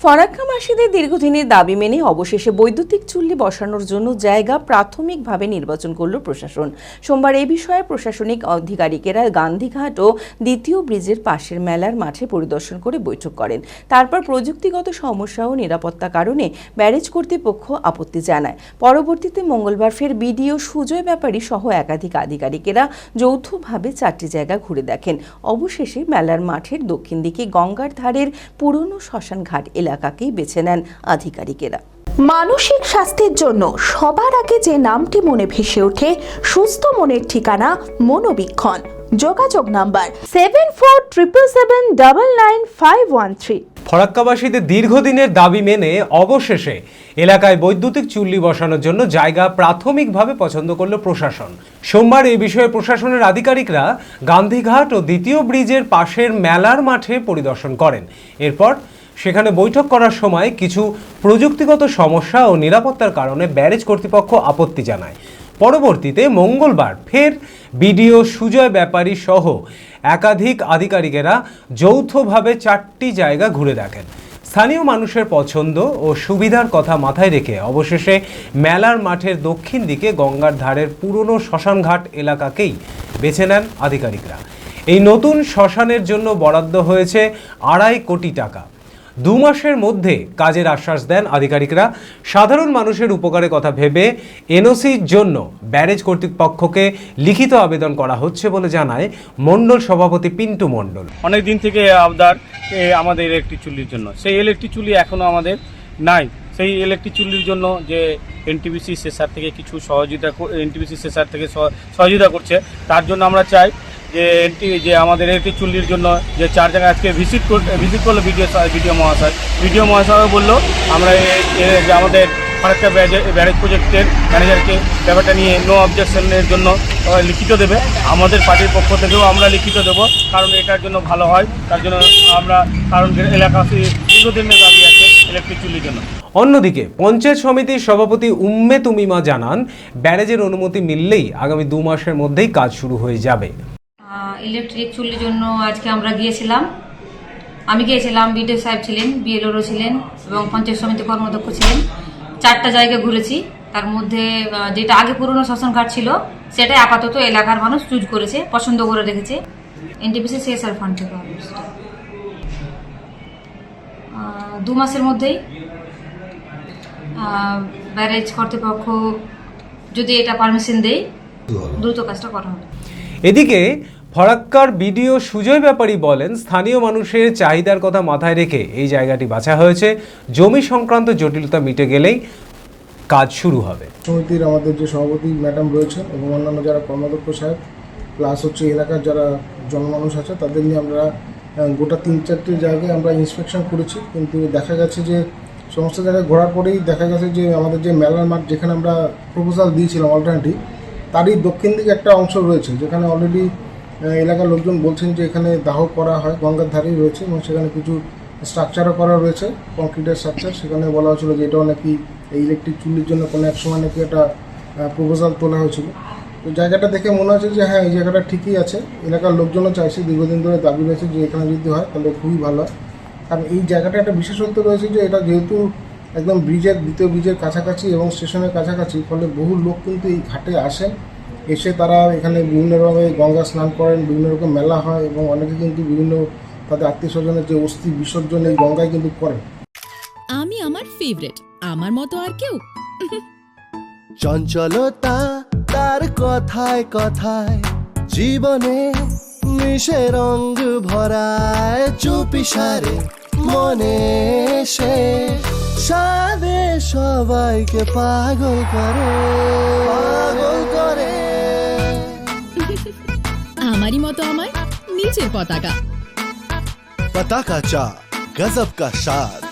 ফরাক্কাবাসীদের দীর্ঘদিনের দাবি মেনে অবশেষে বৈদ্যুতিক চুল্লি বসানোর জন্য জায়গা প্রাথমিকভাবে নির্বাচন করল প্রশাসন। সোমবার এই বিষয়ে প্রশাসনিক আধিকারিকেরা গান্ধীঘাট ও দ্বিতীয় ব্রিজের পাশের মেলার মাঠে পরিদর্শন করে বৈঠক করেন। তারপর প্রযুক্তিগত সমস্যা ও নিরাপত্তা কারণে ব্যারেজ কর্তৃপক্ষ আপত্তি জানায়। পরবর্তীতে মঙ্গলবার ফের বিডিও সুজয় ব্যাপারী সহ একাধিক আধিকারিকেরা যৌথভাবে 4টি জায়গা ঘুরে দেখেন। অবশেষে মেলার মাঠের দক্ষিণ দিকে গঙ্গার ধারের পুরনো শ্মশান ঘাট এলাকাকেই বেছে নেন আধিকারিকেরা। মানসিক স্বাস্থ্যের জন্য সবার আগে যে নামটি মনে ভেসে ওঠে, সুস্থ মনের ঠিকানা মনোবীক্ষণ। যোগাযোগ নাম্বার 7477799513। ফরাক্কাবাসীদের দীর্ঘদিনের দাবি মেনে অবশেষে এলাকায় বৈদ্যুতিক চুল্লি বসানোর জন্য জায়গা প্রাথমিকভাবে পছন্দ করল প্রশাসন। সোমবার এই বিষয়ে প্রশাসনের আধিকারিকরা গান্ধীঘাট ও দ্বিতীয় ব্রিজের পাশের মেলার মাঠে পরিদর্শন করেন। এরপর সেখানে বৈঠক করার সময় কিছু প্রযুক্তিগত সমস্যা ও নিরাপত্তার কারণে ব্যারেজ কর্তৃপক্ষ আপত্তি জানায়। পরবর্তীতে মঙ্গলবার ফের বিডিও সুজয় ব্যাপারী সহ একাধিক আধিকারিকেরা যৌথভাবে 4টি জায়গা ঘুরে দেখেন। স্থানীয় মানুষের পছন্দ ও সুবিধার কথা মাথায় রেখে অবশেষে মেলার মাঠের দক্ষিণ দিকে গঙ্গার ধারের পুরনো শ্মশানঘাট এলাকাকেই বেছে নেন আধিকারিকরা। এই নতুন শ্মশানের জন্য বরাদ্দ হয়েছে 2.5 কোটি টাকা। 2 মাসের মধ্যে কাজের আশ্বাস দেন আধিকারিকরা। সাধারণ মানুষের উপকারের কথা ভেবে এনওসির জন্য ব্যারেজ কর্তৃপক্ষকে লিখিত আবেদন করা হচ্ছে বলে জানায় মণ্ডল সভাপতি পিন্টু মণ্ডল। অনেক দিন থেকে আবদার আমাদের ইলেকট্রিক চুল্লির জন্য, সেই ইলেকট্রিক চুল্লি এখনও আমাদের নাই। সেই ইলেকট্রিক চুল্লির জন্য যে এনটিপিসি সেসার থেকে কিছু সহযোগিতা করছে, তার জন্য আমরা চাই যে আমাদের ইলেকট্রিক চুল্লির জন্য যে 4 জায়গায় আজকে ভিজিট করলো ভিডিও মহাশয় বললো আমরা যে আমাদের ফারাক্কা ব্যারেজ প্রজেক্টের ম্যানেজারকে ব্যাপারটা নিয়ে নো অবজেকশনের জন্য লিখিত দেবে। আমাদের পার্টির পক্ষ থেকেও আমরা লিখিত দেবো, কারণ এটার জন্য ভালো হয়। তার জন্য কারণ এলাকাবাসী দীর্ঘদিনের দাবি আছে ইলেকট্রিক চুল্লির জন্য। অন্যদিকে পঞ্চায়েত সমিতির সভাপতি উম্মে তুমিমা জানান, ব্যারেজের অনুমতি মিললেই আগামী 2 মাসের মধ্যেই কাজ শুরু হয়ে যাবে। ইলেকট্রিক চুল্লির জন্য আজকে আমরা গিয়েছিলাম, আমি গিয়েছিলাম, বিডিও সাহেব ছিলেন, বিএলওরও ছিলেন এবং পঞ্চায়েত সমিতি কর্মাধ্যক্ষ ছিলেন। 4টা জায়গা ঘুরেছি। তার মধ্যে যেটা আগে পুরনো শ্মশানঘাট ছিল সেটাই আপাতত এলাকার মানুষ চুজ করেছে, পছন্দ করে রেখেছে। এনটিপিসি সিএসআর ফান্ড থেকে হবে। 2 মাসের মধ্যেই ব্যারেজ কর্তৃপক্ষ যদি এটা পারমিশন দেয়, দ্রুত কাজটা করা হবে। এদিকে ফরাক্কার বিডিও সুজয় ব্যাপারী বলেন, স্থানীয় মানুষের চাহিদার কথা মাথায় রেখে এই জায়গাটি বাছা হয়েছে। জমি সংক্রান্ত জটিলতা মিটে গেলেই কাজ শুরু হবে। সমিতির আমাদের যে সভাপতি ম্যাডাম রয়েছেন এবং অন্যান্য যারা কর্মাধ্যক্ষ সাহেব প্লাস এলাকার যারা জনমানুষ আছে, তাদের নিয়ে আমরা গোটা 3-4টি জায়গায় আমরা ইন্সপেকশন করেছি। কিন্তু দেখা গেছে যে সমস্ত জায়গায় ঘোরার পরেই দেখা গেছে যে আমাদের যে মেলার মাঠ যেখানে আমরা প্রপোজাল দিয়েছিলাম অল্টারনেটিভ, তারই দক্ষিণ দিকে একটা অংশ রয়েছে যেখানে অলরেডি এলাকার লোকজন বলছেন যে এখানে দাহ করা হয়, গঙ্গার ধারেই রয়েছে এবং সেখানে কিছু স্ট্রাকচারও করা রয়েছে, কংক্রিটের স্ট্রাকচার। সেখানে বলা হয়েছিল যে এটাও নাকি এই ইলেকট্রিক চুল্লির জন্য কোনো এক সময় নাকি একটা প্রপোজাল তোলা হয়েছিল। তো জায়গাটা দেখে মনে হচ্ছে যে হ্যাঁ, এই জায়গাটা ঠিকই আছে। এলাকার লোকজনও চাইছে, দীর্ঘদিন ধরে দাবি রয়েছে যে এখানে যদি হয় তাহলে খুবই ভালো হয়। কারণ এই জায়গাটা একটা বিশেষত্ব রয়েছে যে এটা যেহেতু একদম দ্বিতীয় ব্রিজের কাছাকাছি এবং স্টেশনের কাছাকাছি, ফলে বহু লোক কিন্তু এই ঘাটে আসেন, এসে তারা এখানে বিভিন্ন রকমের গঙ্গা স্নান করেন, বিভিন্ন রকম মেলা হয় এবং অনেকে কিন্তু বিভিন্ন তাদের আত্মীয় স্বজনের যে অস্থি বিসর্জন এই গঙ্গায় কিন্তু করেন। আমি আমার ফেভারিট, আমার মতো আর কেউ। চঞ্চলতা তার কথায় কথায় জীবনে মিশে রঙ ভরায়, চুপি সারে মনে সে সাদে সবাইকে পাগল করে। আমারই মতো আমার নিজের পতাকা। पताका चा गजब का स्वाद।